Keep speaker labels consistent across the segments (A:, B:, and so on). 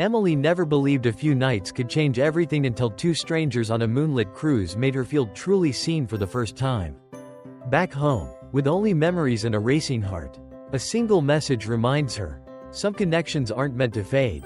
A: Emily never believed a few nights could change everything until two strangers on a moonlit cruise made her feel truly seen for the first time. Back home, with only memories and a racing heart, a single message reminds her, some connections aren't meant to fade.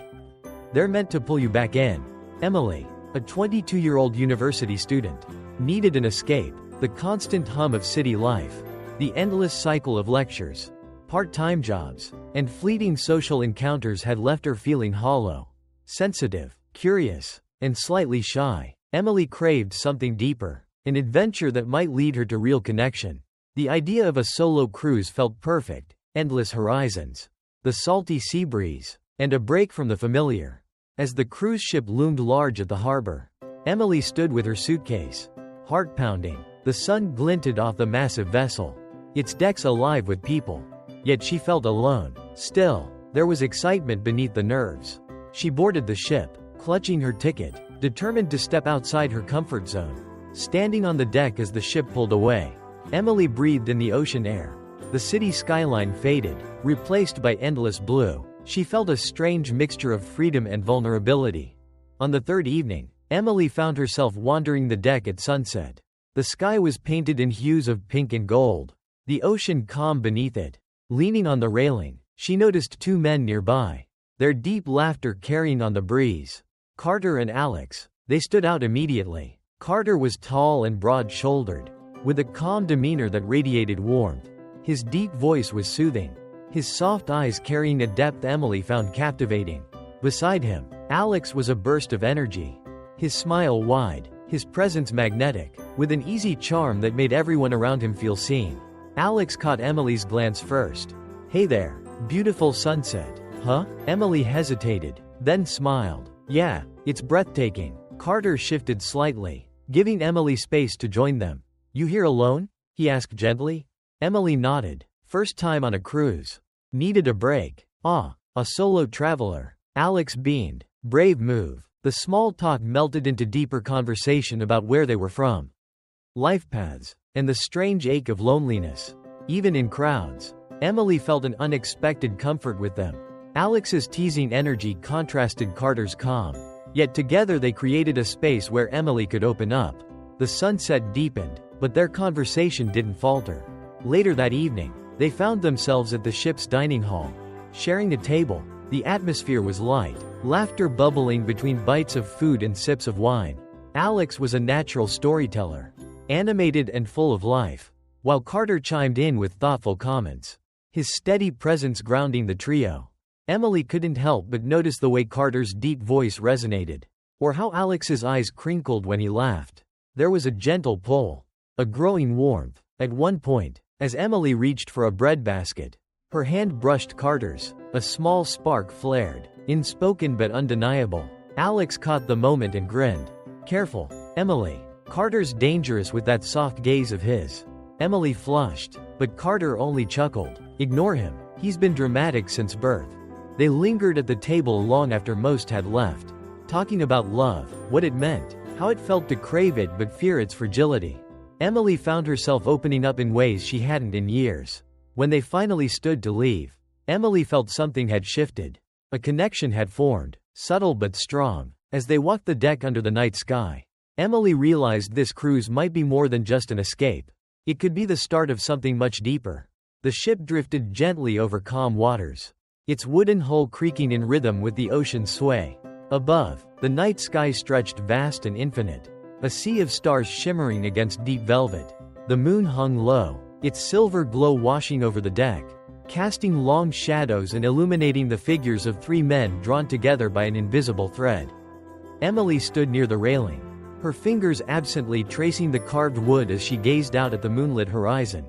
A: They're meant to pull you back in. Emily, a 22-year-old university student, needed an escape. The constant hum of city life, the endless cycle of lectures, part-time jobs, and fleeting social encounters had left her feeling hollow. Sensitive, curious, and slightly shy, Emily craved something deeper, an adventure that might lead her to real connection. The idea of a solo cruise felt perfect, endless horizons, the salty sea breeze, and a break from the familiar. As the cruise ship loomed large at the harbor, Emily stood with her suitcase, heart pounding. The sun glinted off the massive vessel, its decks alive with people. Yet she felt alone. Still, there was excitement beneath the nerves. She boarded the ship, clutching her ticket, determined to step outside her comfort zone. Standing on the deck as the ship pulled away, Emily breathed in the ocean air. The city skyline faded, replaced by endless blue. She felt a strange mixture of freedom and vulnerability. On the third evening, Emily found herself wandering the deck at sunset. The sky was painted in hues of pink and gold, the ocean calm beneath it. Leaning on the railing, she noticed two men nearby, their deep laughter carrying on the breeze. Carter and Alex. They stood out immediately. Carter was tall and broad-shouldered, with a calm demeanor that radiated warmth. His deep voice was soothing, his soft eyes carrying a depth Emily found captivating. Beside him, Alex was a burst of energy, his smile wide, his presence magnetic, with an easy charm that made everyone around him feel seen. Alex caught Emily's glance first. "Hey there, beautiful sunset." "Huh?" Emily hesitated, then smiled. "Yeah, it's breathtaking." Carter shifted slightly, giving Emily space to join them. "You here alone?" he asked gently. Emily nodded. "First time on a cruise. Needed a break." "Ah, a solo traveler." Alex beamed. "Brave move." The small talk melted into deeper conversation about where they were from, life paths, and the strange ache of loneliness. Even in crowds, Emily felt an unexpected comfort with them. Alex's teasing energy contrasted Carter's calm, yet together they created a space where Emily could open up. The sunset deepened, but their conversation didn't falter. Later that evening, they found themselves at the ship's dining hall, sharing a table. The atmosphere was light, laughter bubbling between bites of food and sips of wine. Alex was a natural storyteller, animated and full of life, while Carter chimed in with thoughtful comments, his steady presence grounding the trio. Emily couldn't help but notice the way Carter's deep voice resonated, or how Alex's eyes crinkled when he laughed. There was a gentle pull, a growing warmth. At one point, as Emily reached for a bread basket, her hand brushed Carter's. A small spark flared, unspoken but undeniable. Alex caught the moment and grinned. "Careful, Emily. Carter's dangerous with that soft gaze of his." Emily flushed, but Carter only chuckled. "Ignore him. He's been dramatic since birth." They lingered at the table long after most had left, talking about love, what it meant, how it felt to crave it but fear its fragility. Emily found herself opening up in ways she hadn't in years. When they finally stood to leave, Emily felt something had shifted. A connection had formed, subtle but strong. As they walked the deck under the night sky, Emily realized this cruise might be more than just an escape. It could be the start of something much deeper. The ship drifted gently over calm waters, its wooden hull creaking in rhythm with the ocean's sway. Above, the night sky stretched vast and infinite, a sea of stars shimmering against deep velvet. The moon hung low, its silver glow washing over the deck, casting long shadows and illuminating the figures of three men drawn together by an invisible thread. Emily stood near the railing, her fingers absently tracing the carved wood as she gazed out at the moonlit horizon.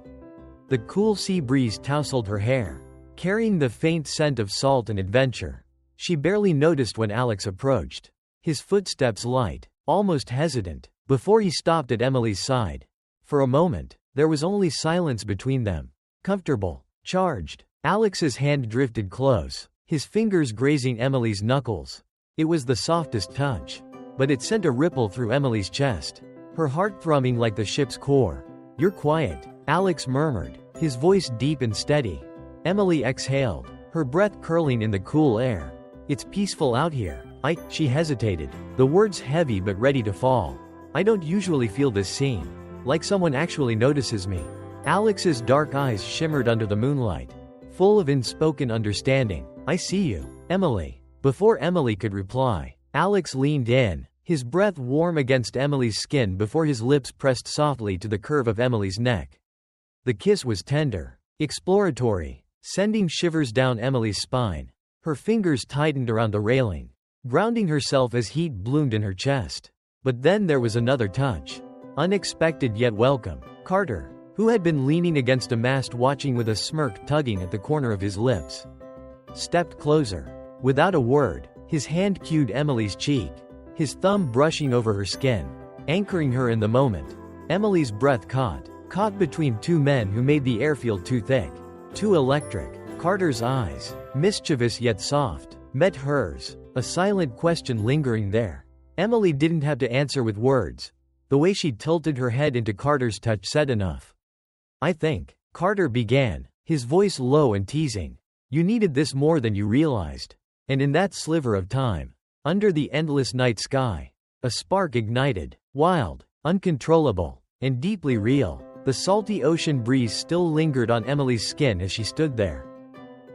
A: The cool sea breeze tousled her hair, carrying the faint scent of salt and adventure. She barely noticed when Alex approached, his footsteps light, almost hesitant, before he stopped at Emily's side. For a moment, there was only silence between them. Comfortable, charged. Alex's hand drifted close, his fingers grazing Emily's knuckles. It was the softest touch, but it sent a ripple through Emily's chest, her heart thrumming like the ship's core. "You're quiet," Alex murmured, his voice deep and steady. Emily exhaled, her breath curling in the cool air. It's peaceful out here. She hesitated, the words heavy but ready to fall. I don't usually feel this scene. Like someone actually notices me. Alex's dark eyes shimmered under the moonlight, full of unspoken understanding. I see you, Emily. Before Emily could reply, Alex leaned in, his breath warm against Emily's skin before his lips pressed softly to the curve of Emily's neck. The kiss was tender, exploratory, sending shivers down Emily's spine. Her fingers tightened around the railing, grounding herself as heat bloomed in her chest. But then there was another touch. Unexpected yet welcome. Carter, who had been leaning against a mast watching with a smirk tugging at the corner of his lips, stepped closer. Without a word, his hand cued Emily's cheek, his thumb brushing over her skin, anchoring her in the moment. Emily's breath caught between two men who made the air feel too thick, too electric. Carter's eyes, mischievous yet soft, met hers, a silent question lingering there. Emily didn't have to answer with words. The way she tilted her head into Carter's touch said enough. I think, Carter began, his voice low and teasing. You needed this more than you realized. And in that sliver of time, under the endless night sky, a spark ignited, wild, uncontrollable, and deeply real. The salty ocean breeze still lingered on Emily's skin as she stood there,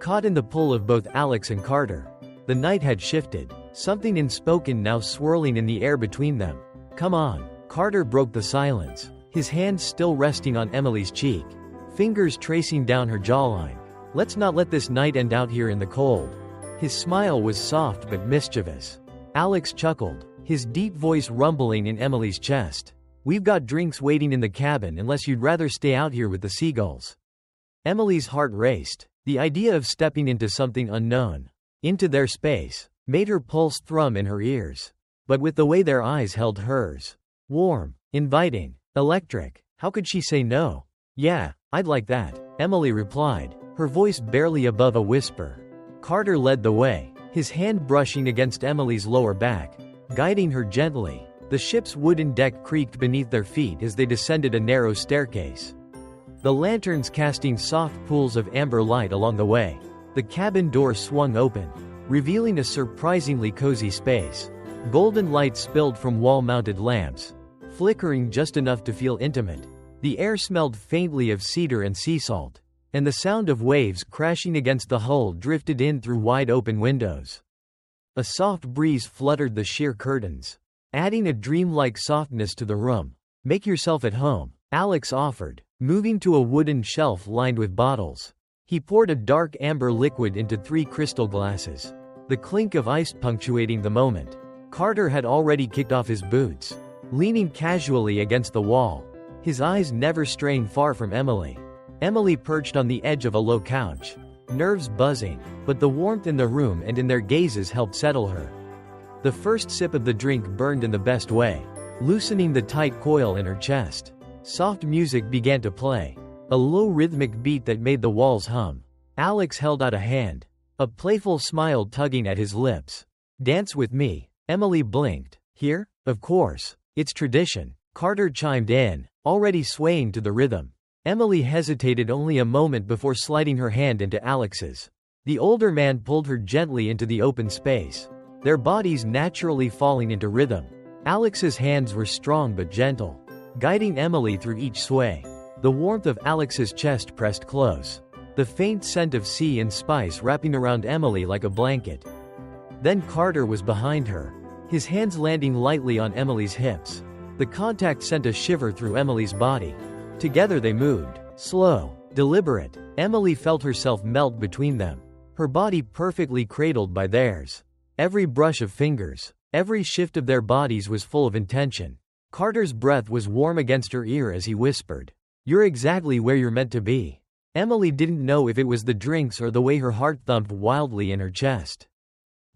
A: caught in the pull of both Alex and Carter. The night had shifted, something unspoken now swirling in the air between them. Come on. Carter broke the silence, his hand still resting on Emily's cheek, fingers tracing down her jawline. Let's not let this night end out here in the cold. His smile was soft but mischievous. Alex chuckled, his deep voice rumbling in Emily's chest. We've got drinks waiting in the cabin unless you'd rather stay out here with the seagulls. Emily's heart raced. The idea of stepping into something unknown, into their space, made her pulse thrum in her ears. But with the way their eyes held hers, warm, inviting, electric, how could she say no? Yeah, I'd like that, Emily replied, her voice barely above a whisper. Carter led the way, his hand brushing against Emily's lower back, guiding her gently. The ship's wooden deck creaked beneath their feet as they descended a narrow staircase, the lanterns casting soft pools of amber light along the way. The cabin door swung open, revealing a surprisingly cozy space. Golden light spilled from wall-mounted lamps, flickering just enough to feel intimate. The air smelled faintly of cedar and sea salt, and the sound of waves crashing against the hull drifted in through wide-open windows. A soft breeze fluttered the sheer curtains, adding a dreamlike softness to the room. Make yourself at home, Alex offered, moving to a wooden shelf lined with bottles. He poured a dark amber liquid into 3 crystal glasses, the clink of ice punctuating the moment. Carter had already kicked off his boots, leaning casually against the wall, his eyes never straying far from Emily. Emily perched on the edge of a low couch, nerves buzzing, but the warmth in the room and in their gazes helped settle her. The first sip of the drink burned in the best way, loosening the tight coil in her chest. Soft music began to play, a low rhythmic beat that made the walls hum. Alex held out a hand, a playful smile tugging at his lips. Dance with me, Emily blinked. Here? Of course. It's tradition, Carter chimed in, already swaying to the rhythm. Emily hesitated only a moment before sliding her hand into Alex's. The older man pulled her gently into the open space, their bodies naturally falling into rhythm. Alex's hands were strong but gentle, guiding Emily through each sway. The warmth of Alex's chest pressed close, the faint scent of sea and spice wrapping around Emily like a blanket. Then Carter was behind her, his hands landing lightly on Emily's hips. The contact sent a shiver through Emily's body. Together they moved, slow, deliberate. Emily felt herself melt between them, her body perfectly cradled by theirs. Every brush of fingers, every shift of their bodies was full of intention. Carter's breath was warm against her ear as he whispered, "You're exactly where you're meant to be." Emily didn't know if it was the drinks or the way her heart thumped wildly in her chest.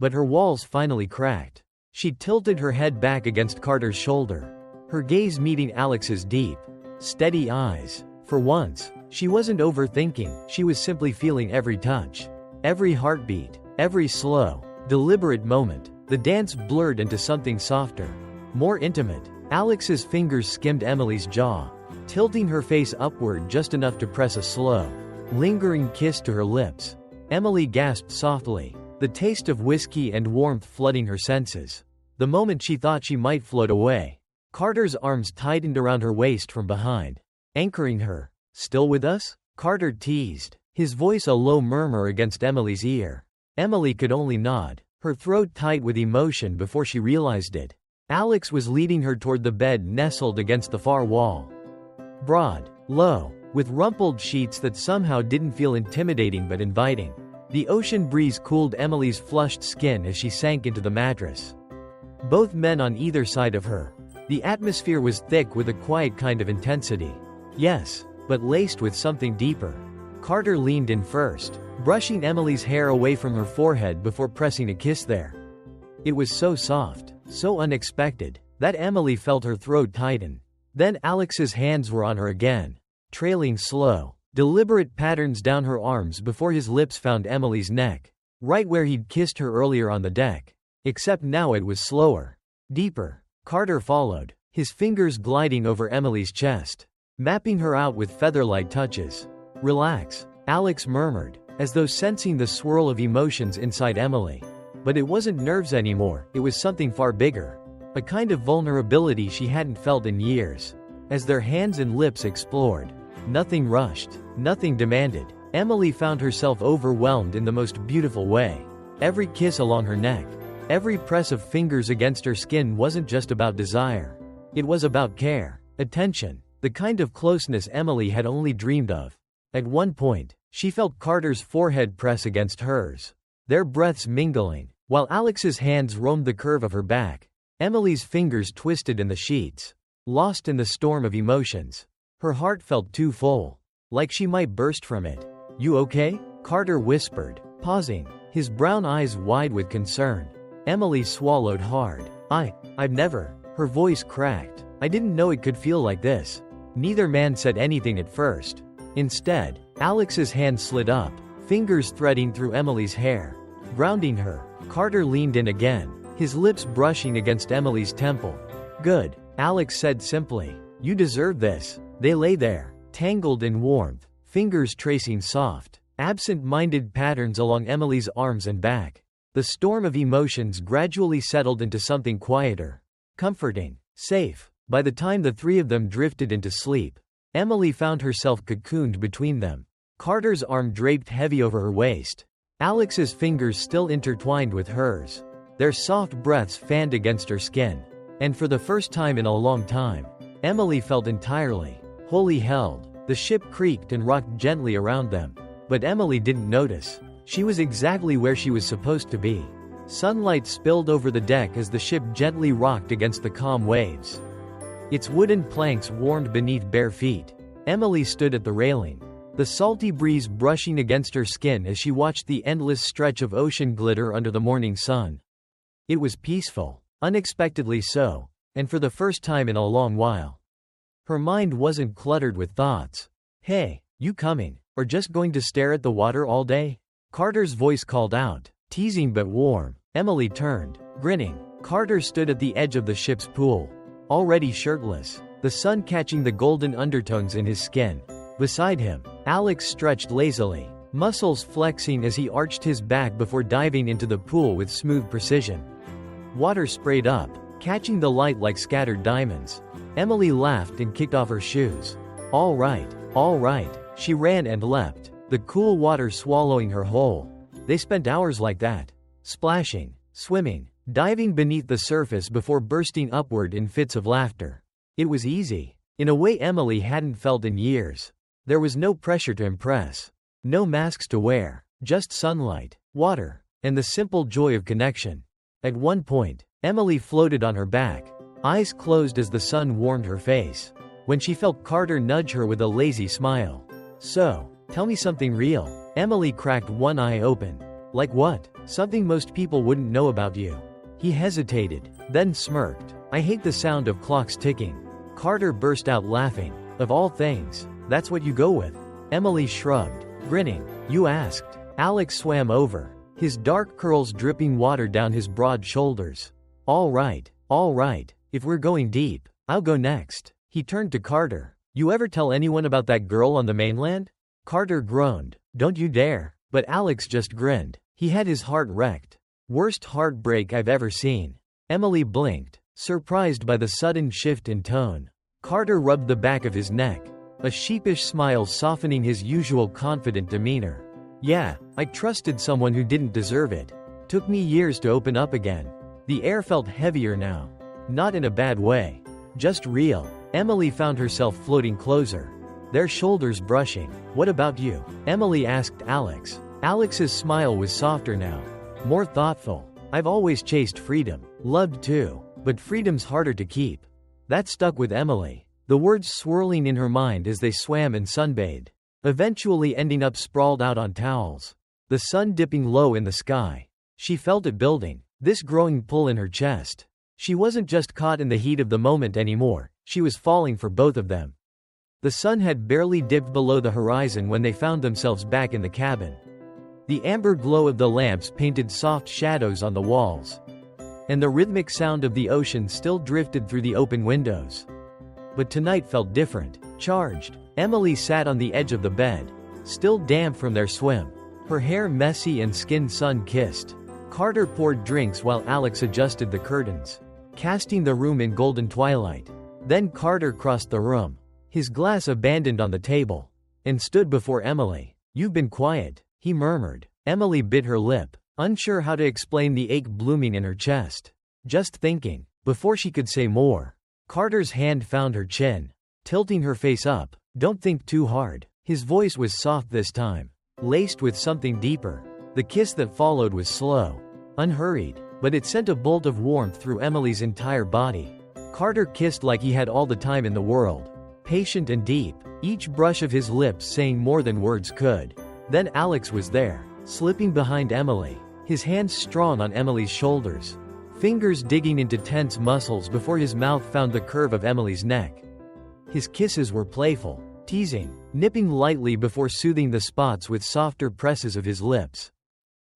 A: But her walls finally cracked. She tilted her head back against Carter's shoulder, her gaze meeting Alex's deep, steady eyes. For once, she wasn't overthinking, she was simply feeling every touch, every heartbeat, every slow, deliberate moment. The dance blurred into something softer, more intimate. Alex's fingers skimmed Emily's jaw, tilting her face upward just enough to press a slow, lingering kiss to her lips. Emily gasped softly, the taste of whiskey and warmth flooding her senses. The moment she thought she might float away, Carter's arms tightened around her waist from behind, anchoring her. "Still with us?" Carter teased, his voice a low murmur against Emily's ear. Emily could only nod, her throat tight with emotion before she realized it. Alex was leading her toward the bed nestled against the far wall. Broad, low, with rumpled sheets that somehow didn't feel intimidating but inviting. The ocean breeze cooled Emily's flushed skin as she sank into the mattress. Both men on either side of her. The atmosphere was thick with a quiet kind of intensity. Yes, but laced with something deeper. Carter leaned in first, brushing Emily's hair away from her forehead before pressing a kiss there. It was so soft, so unexpected, that Emily felt her throat tighten. Then Alex's hands were on her again, trailing slow, deliberate patterns down her arms before his lips found Emily's neck, right where he'd kissed her earlier on the deck. Except now it was slower, deeper. Carter followed, his fingers gliding over Emily's chest, mapping her out with feather-like touches. "Relax," Alex murmured, as though sensing the swirl of emotions inside Emily. But it wasn't nerves anymore, it was something far bigger. A kind of vulnerability she hadn't felt in years. As their hands and lips explored, nothing rushed, nothing demanded. Emily found herself overwhelmed in the most beautiful way. Every kiss along her neck, every press of fingers against her skin wasn't just about desire. It was about care, attention, the kind of closeness Emily had only dreamed of. At one point, she felt Carter's forehead press against hers, their breaths mingling, while Alex's hands roamed the curve of her back. Emily's fingers twisted in the sheets, lost in the storm of emotions. Her heart felt too full, like she might burst from it. "You okay?" Carter whispered, pausing, his brown eyes wide with concern. Emily swallowed hard. I've never." Her voice cracked. "I didn't know it could feel like this." Neither man said anything at first. Instead, Alex's hand slid up, fingers threading through Emily's hair, grounding her. Carter leaned in again, his lips brushing against Emily's temple. "Good," Alex said simply. "You deserve this." They lay there, tangled in warmth, fingers tracing soft, absent-minded patterns along Emily's arms and back. The storm of emotions gradually settled into something quieter, comforting, safe. By the time the three of them drifted into sleep, Emily found herself cocooned between them. Carter's arm draped heavy over her waist, Alex's fingers still intertwined with hers. Their soft breaths fanned against her skin. And for the first time in a long time, Emily felt entirely, wholly held. The ship creaked and rocked gently around them. But Emily didn't notice. She was exactly where she was supposed to be. Sunlight spilled over the deck as the ship gently rocked against the calm waves. Its wooden planks warmed beneath bare feet. Emily stood at the railing, the salty breeze brushing against her skin as she watched the endless stretch of ocean glitter under the morning sun. It was peaceful, unexpectedly so, and for the first time in a long while. Her mind wasn't cluttered with thoughts. "Hey, you coming, or just going to stare at the water all day?" Carter's voice called out, teasing but warm. Emily turned, grinning. Carter stood at the edge of the ship's pool, already shirtless, the sun catching the golden undertones in his skin. Beside him, Alex stretched lazily, muscles flexing as he arched his back before diving into the pool with smooth precision. Water sprayed up, catching the light like scattered diamonds. Emily laughed and kicked off her shoes. All right, she ran and leapt, the cool water swallowing her whole. They spent hours like that, splashing, swimming, diving beneath the surface before bursting upward in fits of laughter. It was easy, in a way Emily hadn't felt in years. There was no pressure to impress, no masks to wear, just sunlight, water, and the simple joy of connection. At one point, Emily floated on her back, eyes closed as the sun warmed her face. When she felt Carter nudge her with a lazy smile. "So, tell me something real." Emily cracked one eye open. "Like what?" "Something most people wouldn't know about you." He hesitated, then smirked. "I hate the sound of clocks ticking." Carter burst out laughing. "Of all things, that's what you go with." Emily shrugged, grinning. "You asked." Alex swam over, his dark curls dripping water down his broad shoulders. All right, if we're going deep, I'll go next." He turned to Carter. "You ever tell anyone about that girl on the mainland?" Carter groaned. "Don't you dare." But Alex just grinned. He had his heart wrecked. Worst heartbreak I've ever seen. Emily blinked, surprised by the sudden shift in tone. Carter rubbed the back of his neck, a sheepish smile softening his usual confident demeanor. Yeah, I trusted someone who didn't deserve it. Took me years to open up again. The air felt heavier now. Not in a bad way. Just real. Emily found herself floating closer, their shoulders brushing. What about you? Emily asked Alex. Alex's smile was softer now, more thoughtful. I've always chased freedom. Loved too. But freedom's harder to keep. That stuck with Emily, the words swirling in her mind as they swam and sunbathed, eventually ending up sprawled out on towels. The sun dipping low in the sky. She felt it building, this growing pull in her chest. She wasn't just caught in the heat of the moment anymore, she was falling for both of them. The sun had barely dipped below the horizon when they found themselves back in the cabin. The amber glow of the lamps painted soft shadows on the walls, and the rhythmic sound of the ocean still drifted through the open windows. But tonight felt different, charged. Emily sat on the edge of the bed, still damp from their swim, her hair messy and skin sun-kissed. Carter poured drinks while Alex adjusted the curtains, casting the room in golden twilight. Then Carter crossed the room, his glass abandoned on the table, and stood before Emily. You've been quiet, he murmured. Emily bit her lip, unsure how to explain the ache blooming in her chest. Just thinking. Before she could say more, Carter's hand found her chin, tilting her face up. Don't think too hard. His voice was soft this time, laced with something deeper. The kiss that followed was slow, unhurried, but it sent a bolt of warmth through Emily's entire body. Carter kissed like he had all the time in the world, patient and deep, each brush of his lips saying more than words could. Then Alex was there, slipping behind Emily, his hands strong on Emily's shoulders, fingers digging into tense muscles before his mouth found the curve of Emily's neck. His kisses were playful, teasing, nipping lightly before soothing the spots with softer presses of his lips.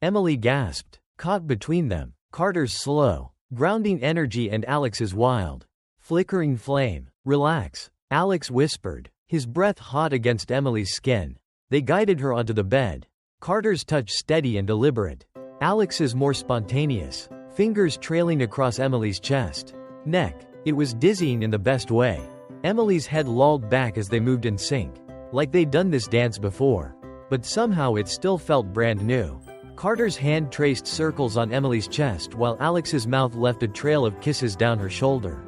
A: Emily gasped, caught between them, Carter's slow, grounding energy and Alex's wild, flickering flame. Relax, Alex whispered, his breath hot against Emily's skin. They guided her onto the bed, Carter's touch steady and deliberate, Alex's more spontaneous, fingers trailing across Emily's chest, neck. It was dizzying in the best way. Emily's head lolled back as they moved in sync, like they'd done this dance before. But somehow it still felt brand new. Carter's hand traced circles on Emily's chest while Alex's mouth left a trail of kisses down her shoulder.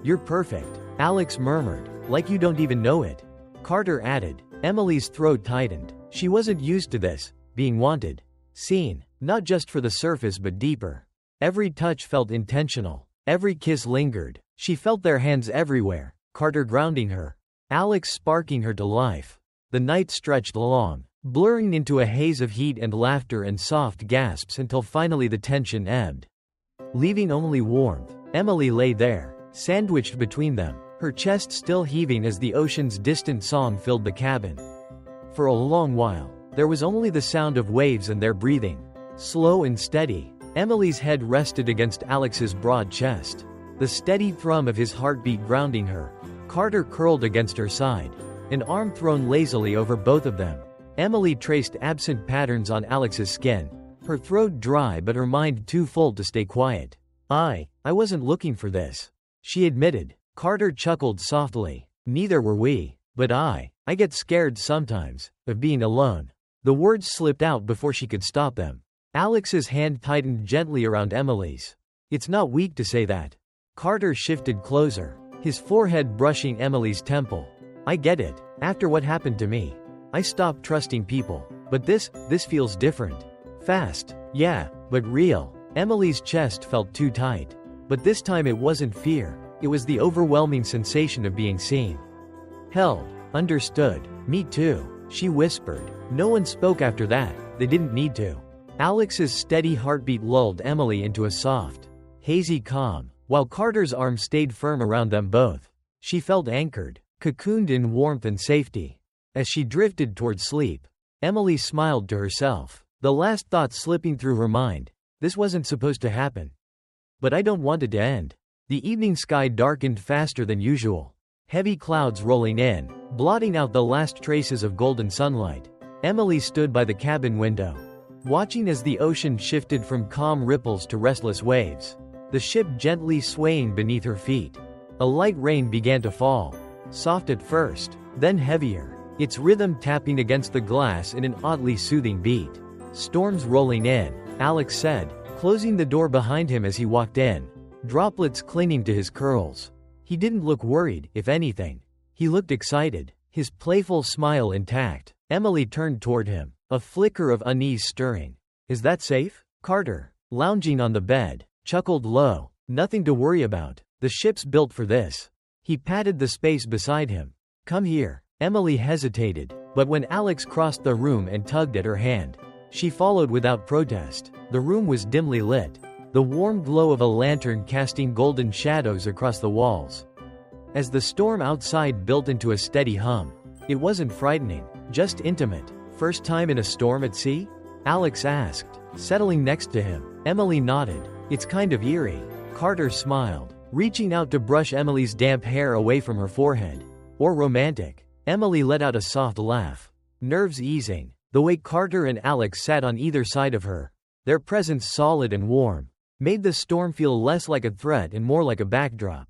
A: You're perfect, Alex murmured, like you don't even know it. Carter added. Emily's throat tightened. She wasn't used to this, being wanted, seen, not just for the surface but deeper. Every touch felt intentional, every kiss lingered. She felt their hands everywhere, Carter grounding her, Alex sparking her to life. The night stretched long, blurring into a haze of heat and laughter and soft gasps until finally the tension ebbed, leaving only warmth. Emily lay there, sandwiched between them, her chest still heaving as the ocean's distant song filled the cabin. For a long while, there was only the sound of waves and their breathing, slow and steady. Emily's head rested against Alex's broad chest, the steady thrum of his heartbeat grounding her. Carter curled against her side, an arm thrown lazily over both of them. Emily traced absent patterns on Alex's skin, her throat dry but her mind too full to stay quiet. I wasn't looking for this, she admitted. Carter chuckled softly. Neither were we, but I get scared sometimes, of being alone. The words slipped out before she could stop them. Alex's hand tightened gently around Emily's. It's not weak to say that. Carter shifted closer, his forehead brushing Emily's temple. I get it. After what happened to me, I stopped trusting people. But this feels different. Fast, yeah, but real. Emily's chest felt too tight. But this time it wasn't fear. It was the overwhelming sensation of being seen. Held. Understood. Me too, she whispered. No one spoke after that. They didn't need to. Alex's steady heartbeat lulled Emily into a soft, hazy calm, while Carter's arm stayed firm around them both. She felt anchored, cocooned in warmth and safety. As she drifted toward sleep, Emily smiled to herself, the last thought slipping through her mind. This wasn't supposed to happen. But I don't want it to end. The evening sky darkened faster than usual, heavy clouds rolling in, blotting out the last traces of golden sunlight. Emily stood by the cabin window, watching as the ocean shifted from calm ripples to restless waves, the ship gently swaying beneath her feet. A light rain began to fall, soft at first, then heavier, its rhythm tapping against the glass in an oddly soothing beat. "Storm's rolling in," Alex said, closing the door behind him as he walked in, droplets clinging to his curls. He didn't look worried, if anything. He looked excited, his playful smile intact. Emily turned toward him, a flicker of unease stirring. "Is that safe?" Carter, lounging on the bed, chuckled low. "Nothing to worry about. The ship's built for this." He patted the space beside him. "Come here." Emily hesitated, but when Alex crossed the room and tugged at her hand, she followed without protest. The room was dimly lit, the warm glow of a lantern casting golden shadows across the walls. As the storm outside built into a steady hum, it wasn't frightening, just intimate. "First time in a storm at sea?" Alex asked, settling next to him. Emily nodded. "It's kind of eerie." Carter smiled, reaching out to brush Emily's damp hair away from her forehead. "Or romantic." Emily let out a soft laugh, nerves easing. The way Carter and Alex sat on either side of her, their presence solid and warm, made the storm feel less like a threat and more like a backdrop.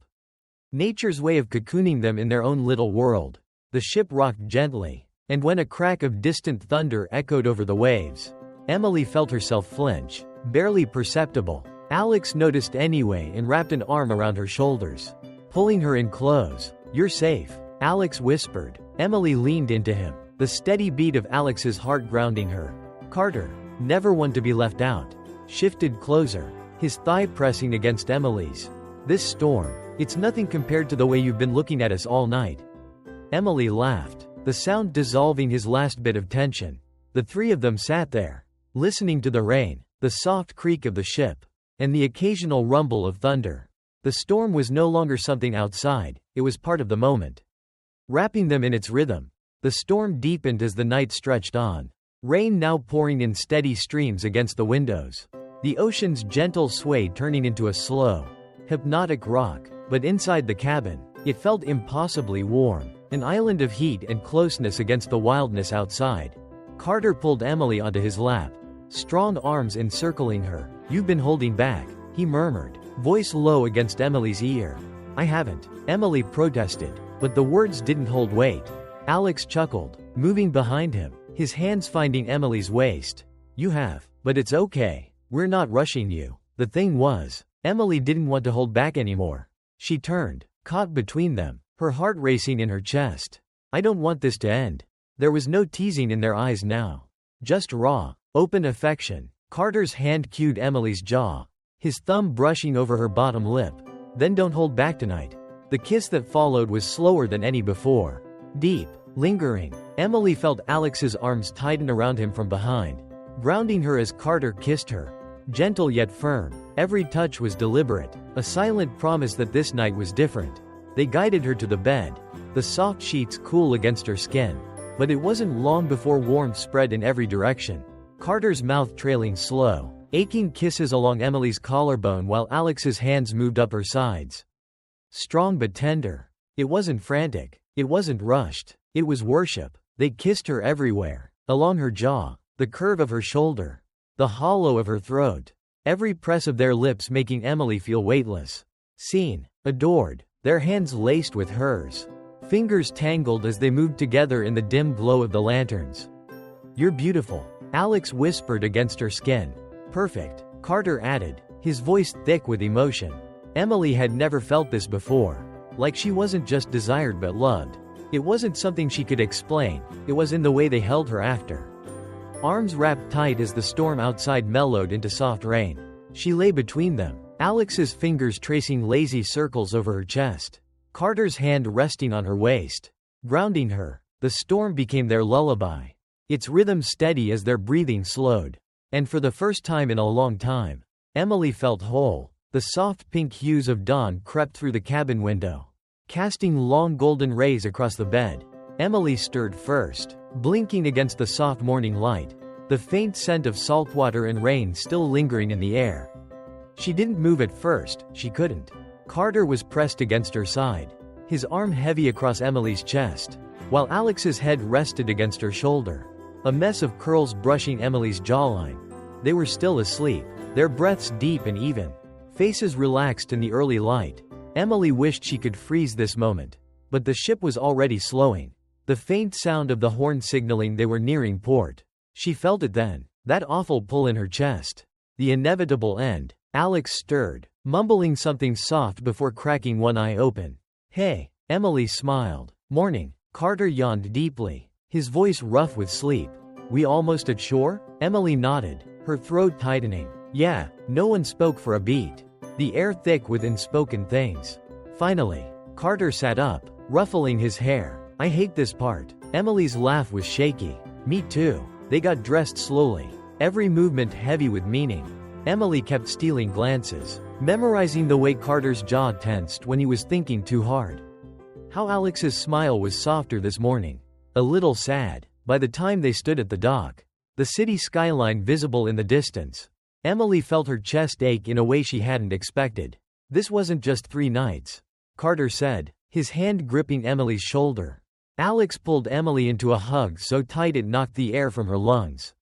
A: Nature's way of cocooning them in their own little world. The ship rocked gently, and when a crack of distant thunder echoed over the waves, Emily felt herself flinch, barely perceptible. Alex noticed anyway and wrapped an arm around her shoulders, pulling her in close. "You're safe," Alex whispered. Emily leaned into him, the steady beat of Alex's heart grounding her. Carter, never one to be left out, shifted closer, his thigh pressing against Emily's. "This storm, it's nothing compared to the way you've been looking at us all night." Emily laughed, the sound dissolving his last bit of tension. The three of them sat there, listening to the rain, the soft creak of the ship, and the occasional rumble of thunder. The storm was no longer something outside, it was part of the moment, wrapping them in its rhythm. The storm deepened as the night stretched on, rain now pouring in steady streams against the windows. The ocean's gentle sway turning into a slow, hypnotic rock, but inside the cabin, it felt impossibly warm, an island of heat and closeness against the wildness outside. Carter pulled Emily onto his lap, strong arms encircling her. "You've been holding back," he murmured, voice low against Emily's ear. "I haven't," Emily protested, but the words didn't hold weight. Alex chuckled, moving behind him, his hands finding Emily's waist. "You have, but it's okay. We're not rushing you." The thing was, Emily didn't want to hold back anymore. She turned, caught between them, her heart racing in her chest. "I don't want this to end." There was no teasing in their eyes now, just raw, open affection. Carter's hand cued Emily's jaw, his thumb brushing over her bottom lip. "Then don't hold back tonight." The kiss that followed was slower than any before. Deep, lingering. Emily felt Alex's arms tighten around him from behind, grounding her as Carter kissed her. Gentle yet firm, every touch was deliberate, a silent promise that this night was different. They guided her to the bed, the soft sheets cool against her skin. But it wasn't long before warmth spread in every direction. Carter's mouth trailing slow, aching kisses along Emily's collarbone while Alex's hands moved up her sides. Strong but tender. It wasn't frantic. It wasn't rushed. It was worship. They kissed her everywhere, along her jaw, the curve of her shoulder, the hollow of her throat, every press of their lips making Emily feel weightless. Seen, adored, their hands laced with hers. Fingers tangled as they moved together in the dim glow of the lanterns. "You're beautiful," Alex whispered against her skin. "Perfect," Carter added, his voice thick with emotion. Emily had never felt this before. Like she wasn't just desired but loved. It wasn't something she could explain, it was in the way they held her after. Arms wrapped tight as the storm outside mellowed into soft rain. She lay between them, Alex's fingers tracing lazy circles over her chest, Carter's hand resting on her waist, grounding her. The storm became their lullaby, its rhythm steady as their breathing slowed. And for the first time in a long time, Emily felt whole. The soft pink hues of dawn crept through the cabin window, casting long golden rays across the bed. Emily stirred first, blinking against the soft morning light, the faint scent of saltwater and rain still lingering in the air. She didn't move at first, she couldn't. Carter was pressed against her side, his arm heavy across Emily's chest, while Alex's head rested against her shoulder, a mess of curls brushing Emily's jawline. They were still asleep, their breaths deep and even, faces relaxed in the early light. Emily wished she could freeze this moment. But the ship was already slowing. The faint sound of the horn signaling they were nearing port. She felt it then, that awful pull in her chest. The inevitable end. Alex stirred, mumbling something soft before cracking one eye open. "Hey." Emily smiled. "Morning." Carter yawned deeply, his voice rough with sleep. "We almost at shore?" Emily nodded, her throat tightening. "Yeah." No one spoke for a beat, the air thick with unspoken things. Finally, Carter sat up, ruffling his hair. "I hate this part." Emily's laugh was shaky. "Me too." They got dressed slowly, every movement heavy with meaning. Emily kept stealing glances, memorizing the way Carter's jaw tensed when he was thinking too hard. How Alex's smile was softer this morning. A little sad. By the time they stood at the dock, the city skyline visible in the distance, Emily felt her chest ache in a way she hadn't expected. "This wasn't just 3 nights," Carter said, his hand gripping Emily's shoulder. Alex pulled Emily into a hug so tight it knocked the air from her lungs.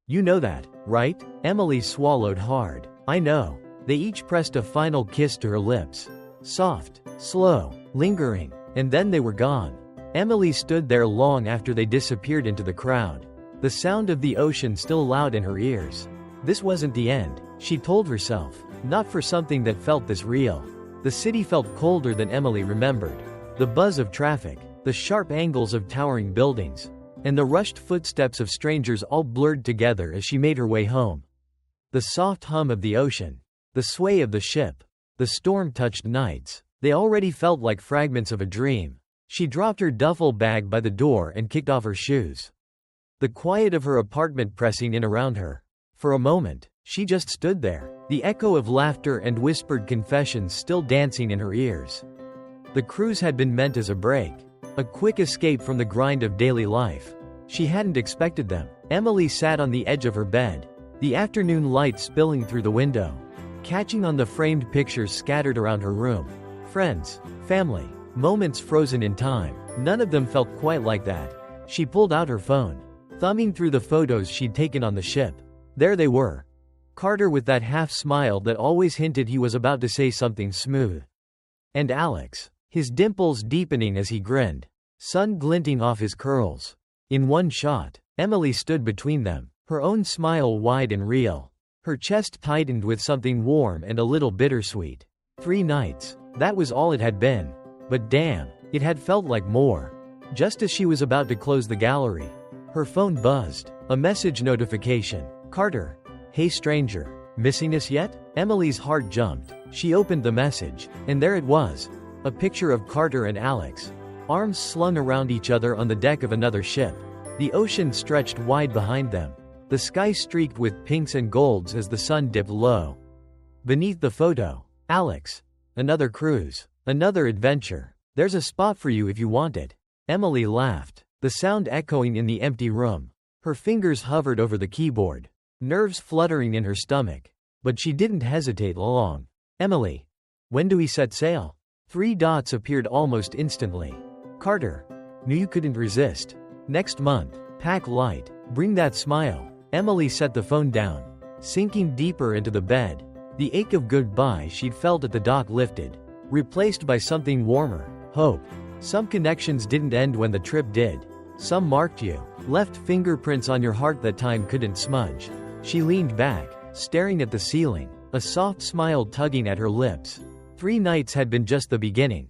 A: "You know that, right?" Emily swallowed hard. "I know." They each pressed a final kiss to her lips. Soft, slow, lingering, and then they were gone. Emily stood there long after they disappeared into the crowd, the sound of the ocean still loud in her ears. This wasn't the end, she told herself, not for something that felt this real. The city felt colder than Emily remembered. The buzz of traffic, the sharp angles of towering buildings, and the rushed footsteps of strangers all blurred together as she made her way home. The soft hum of the ocean, the sway of the ship, the storm-touched nights, they already felt like fragments of a dream. She dropped her duffel bag by the door and kicked off her shoes. The quiet of her apartment pressing in around her. For a moment, she just stood there, the echo of laughter and whispered confessions still dancing in her ears. The cruise had been meant as a break, a quick escape from the grind of daily life. She hadn't expected them. Emily sat on the edge of her bed, the afternoon light spilling through the window, catching on the framed pictures scattered around her room. Friends, family, moments frozen in time. None of them felt quite like that. She pulled out her phone, thumbing through the photos she'd taken on the ship. There they were. Carter with that half smile that always hinted he was about to say something smooth. And Alex, his dimples deepening as he grinned, sun glinting off his curls. In one shot, Emily stood between them, her own smile wide and real. Her chest tightened with something warm and a little bittersweet. 3 nights, that was all it had been. But damn, it had felt like more. Just as she was about to close the gallery, her phone buzzed. A message notification. "Carter. Hey stranger. Missing us yet?" Emily's heart jumped. She opened the message, and there it was. A picture of Carter and Alex, arms slung around each other on the deck of another ship. The ocean stretched wide behind them, the sky streaked with pinks and golds as the sun dipped low. Beneath the photo, "Alex. Another cruise. Another adventure. There's a spot for you if you want it." Emily laughed, the sound echoing in the empty room. Her fingers hovered over the keyboard, nerves fluttering in her stomach. But she didn't hesitate long. "Emily. When do we set sail?" 3 dots appeared almost instantly. "Carter. Knew you couldn't resist. Next month. Pack light. Bring that smile." Emily set the phone down, sinking deeper into the bed. The ache of goodbye she'd felt at the dock lifted, replaced by something warmer, hope. Some connections didn't end when the trip did. Some marked you, left fingerprints on your heart that time couldn't smudge. She leaned back, staring at the ceiling, a soft smile tugging at her lips. 3 nights had been just the beginning.